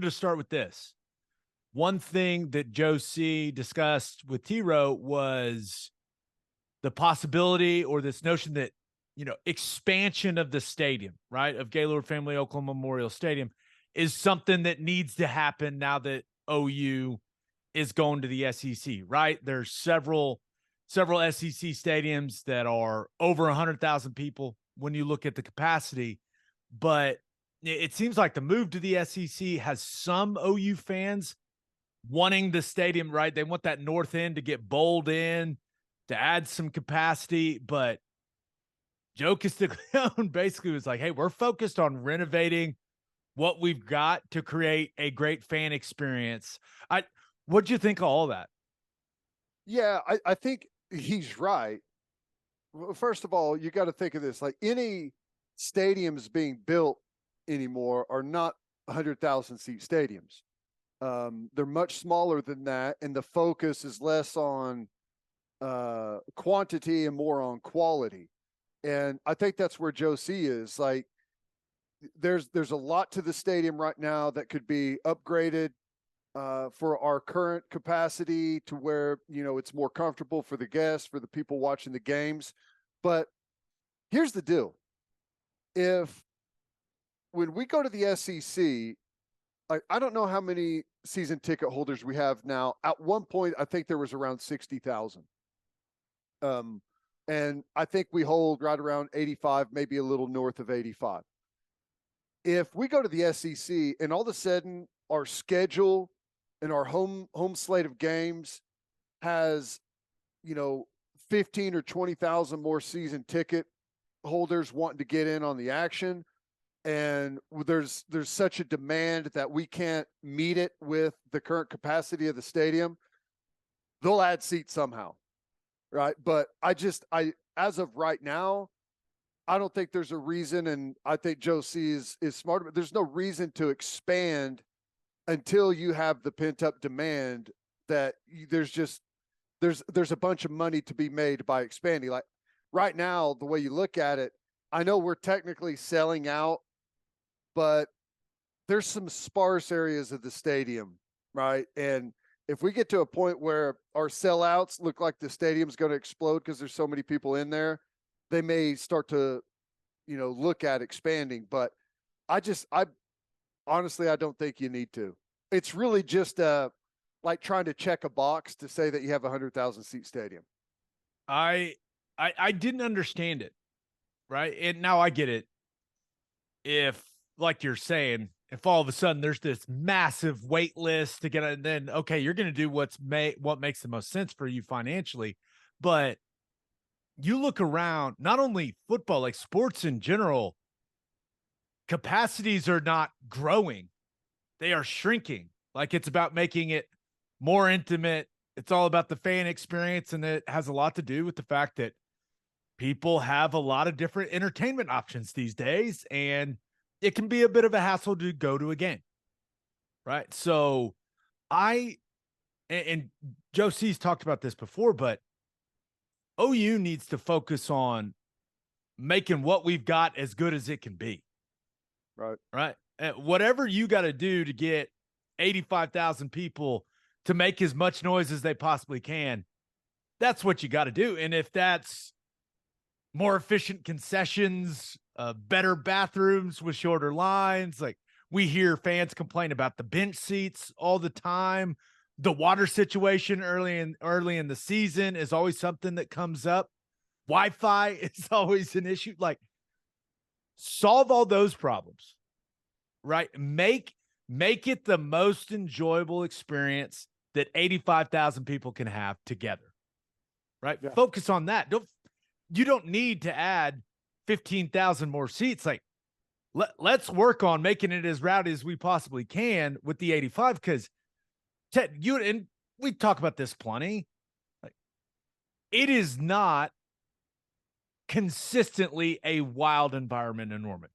To start with this, one thing that Joe C discussed with T-Row was the possibility or this notion that, expansion of the stadium, right, of Gaylord Family Oklahoma Memorial Stadium is something that needs to happen now that OU is going to the SEC, right? There's several SEC stadiums that are over 100,000 people when you look at the capacity, but it seems like the move to the SEC has some OU fans wanting the stadium, right? They want that north end to get bowled in to add some capacity, but Joe Castiglione basically was like, hey, we're focused on renovating what we've got to create a great fan experience. What'd you think of all that? Yeah, I think he's right. Well, first of all, you got to think of this like any stadiums being built anymore are not 100,000 seat stadiums. They're much smaller than that, and the focus is less on quantity and more on quality. And I think that's where Joe C is. Like, there's a lot to the stadium right now that could be upgraded for our current capacity to where it's more comfortable for the guests, for the people watching the games. But here's the deal: if when we go to the SEC, I don't know how many season ticket holders we have now. At one point, I think there was around 60,000. And I think we hold right around 85, maybe a little north of 85. If we go to the SEC and all of a sudden our schedule and our home slate of games has, 15 or 20,000 more season ticket holders wanting to get in on the action, and there's such a demand that we can't meet it with the current capacity of the stadium, they'll add seats somehow, right? But I as of right now, I don't think there's a reason, and I think Joe C is smart, but there's no reason to expand until you have the pent up demand that there's a bunch of money to be made by expanding. Like right now, the way you look at it, I know we're technically selling out, but there's some sparse areas of the stadium, right? And if we get to a point where our sellouts look like the stadium's going to explode because there's so many people in there, they may start to, look at expanding. But I honestly, I don't think you need to. It's really just like trying to check a box to say that you have a 100,000 seat stadium. I didn't understand it, right? And now I get it. If, like you're saying, if all of a sudden there's this massive wait list to get it, then okay, you're going to do what makes the most sense for you financially. But you look around, not only football, like sports in general, capacities are not growing, they are shrinking. Like, it's about making it more intimate. It's all about the fan experience, and it has a lot to do with the fact that people have a lot of different entertainment options these days, and it can be a bit of a hassle to go to a game, right? So and Joe C's talked about this before, but OU needs to focus on making what we've got as good as it can be. Right. Right. Whatever you got to do to get 85,000 people to make as much noise as they possibly can, that's what you got to do. And if that's more efficient concessions, better bathrooms with shorter lines, like we hear fans complain about the bench seats all the time. The water situation early in the season is always something that comes up. Wi-Fi is always an issue. Like, solve all those problems, right? Make it the most enjoyable experience that 85,000 people can have together, right? Yeah. Focus on that. You don't need to add 15,000 more seats. Like, let's work on making it as rowdy as we possibly can with the 85, because Ted, you and we talk about this plenty. Like, it is not consistently a wild environment in Norman.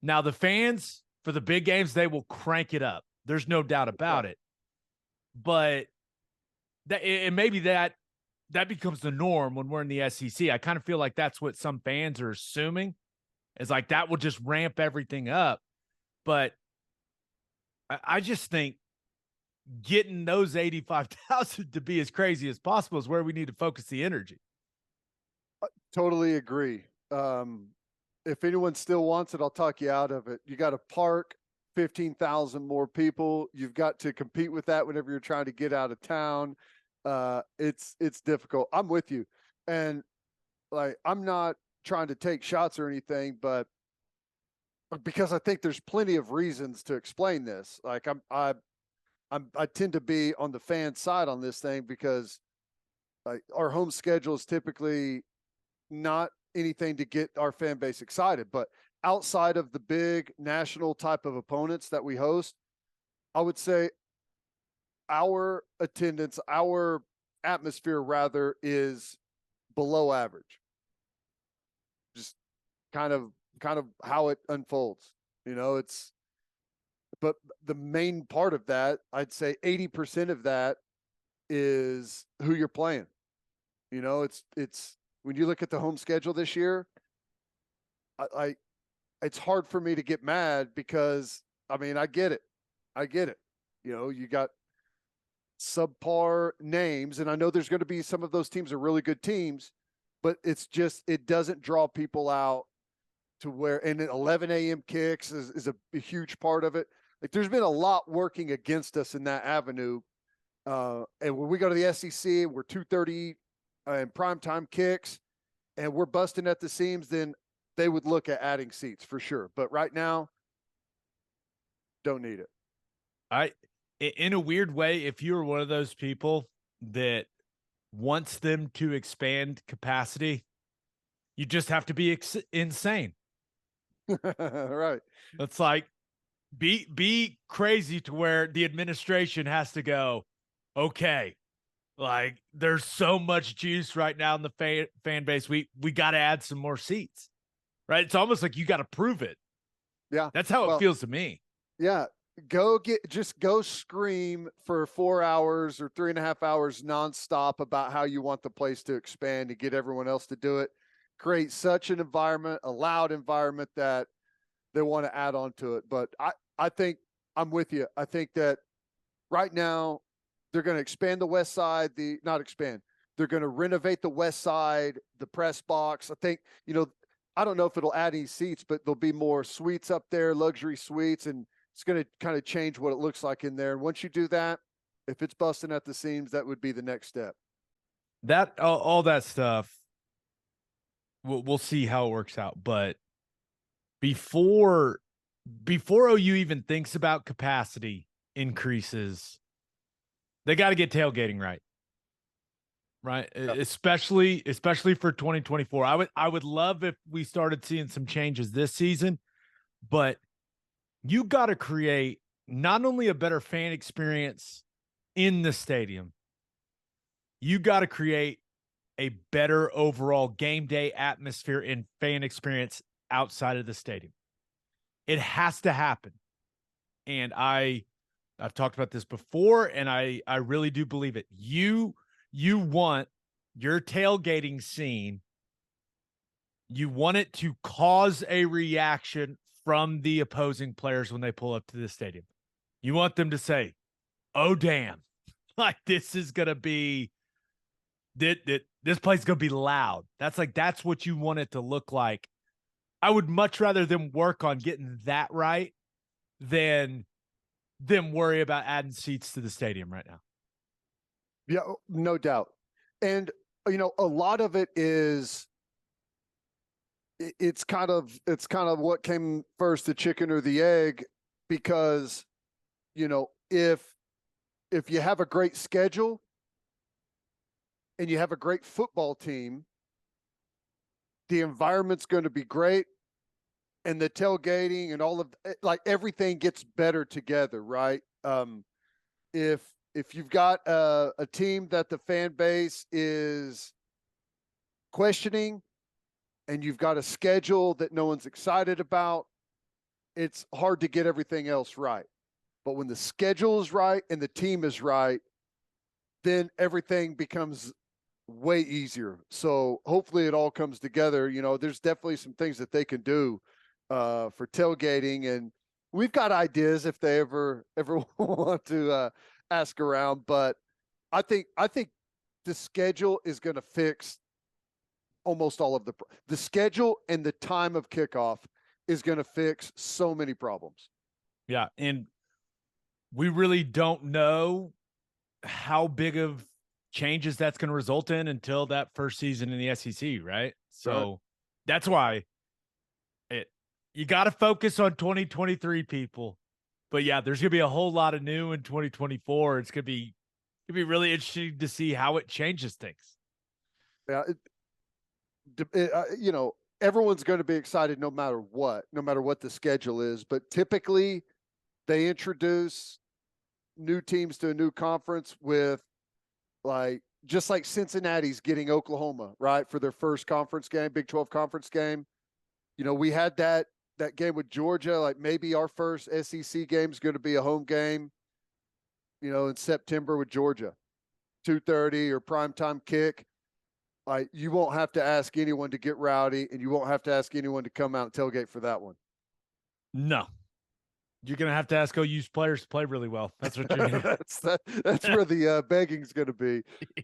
Now, the fans for the big games, they will crank it up. There's no doubt about it. But maybe that becomes the norm when we're in the SEC. I kind of feel like that's what some fans are assuming, is like that will just ramp everything up. But I just think getting those 85,000 to be as crazy as possible is where we need to focus the energy. Totally agree. If anyone still wants it, I'll talk you out of it. You got to park 15,000 more people. You've got to compete with that whenever you're trying to get out of town. It's difficult. I'm with you. And like, I'm not trying to take shots or anything, but because I think there's plenty of reasons to explain this. Like I tend to be on the fan side on this thing because like our home schedule is typically not anything to get our fan base excited, but outside of the big national type of opponents that we host, I would say our attendance, our atmosphere rather, is below average. Just kind of how it unfolds. You know, but the main part of that, I'd say 80% of that is who you're playing. You know, it's when you look at the home schedule this year, it's hard for me to get mad because I mean, I get it. You know, you got subpar names, and I know there's going to be some of those teams are really good teams, but it's just, it doesn't draw people out to where, and 11 a.m. kicks is a huge part of it. Like there's been a lot working against us in that avenue. And when we go to the SEC, we're 2:30 and primetime kicks, and we're busting at the seams, then they would look at adding seats for sure. But right now, don't need it. In a weird way, if you were one of those people that wants them to expand capacity, you just have to be insane. Right. It's like be crazy to where the administration has to go, okay, like there's so much juice right now in the fan base. We got to add some more seats, right? It's almost like you got to prove it. Yeah. That's how it feels to me. Yeah. Just go scream for 4 hours or 3.5 hours nonstop about how you want the place to expand and get everyone else to do it. Create such an environment, a loud environment that they want to add on to it. But I think I'm with you. I think that right now they're going to expand the west side, not expand. They're going to renovate the west side, the press box. I think, you know, I don't know if it'll add any seats, but there'll be more suites up there, luxury suites, and it's going to kind of change what it looks like in there. And once you do that, if it's busting at the seams, that would be the next step. That all that stuff, we'll see how it works out. But before OU even thinks about capacity increases, they got to get tailgating right. Right. Yep. Especially for 2024. I would love if we started seeing some changes this season, but you got to create not only a better fan experience in the stadium, you got to create a better overall game day atmosphere and fan experience outside of the stadium. It has to happen. And I've talked about this before, and I really do believe it. You want your tailgating scene, you want it to cause a reaction from the opposing players when they pull up to the stadium. You want them to say, oh, damn, like this is going to be, this place is going to be loud. That's what you want it to look like. I would much rather them work on getting that right than them worry about adding seats to the stadium right now. Yeah, no doubt. And, you know, a lot of it is, it's kind of what came first, the chicken or the egg, because, you know, if you have a great schedule and you have a great football team, the environment's going to be great, and the tailgating and all of, like, everything gets better together, right? If you've got a team that the fan base is questioning, and you've got a schedule that no one's excited about, it's hard to get everything else right. But when the schedule is right and the team is right, then everything becomes way easier. So hopefully it all comes together. You know, there's definitely some things that they can do for tailgating. And we've got ideas if they ever want to ask around, but I think the schedule is going to fix almost all of the schedule, and the time of kickoff is going to fix so many problems. Yeah, and we really don't know how big of changes that's going to result in until that first season in the SEC, right? So that's why you got to focus on 2023 people. But yeah, there's going to be a whole lot of new in 2024. It's going to be really interesting to see how it changes things. Yeah, everyone's going to be excited no matter what the schedule is. But typically, they introduce new teams to a new conference with just like Cincinnati's getting Oklahoma, right, for their first conference game, Big 12 conference game. We had that game with Georgia. Like, maybe our first SEC game is going to be a home game, in September with Georgia, 2:30 or primetime kick. You won't have to ask anyone to get rowdy, and you won't have to ask anyone to come out and tailgate for that one. No. You're going to have to ask OU's players to play really well. That's what you're going to That's where the begging's going to be. Yeah.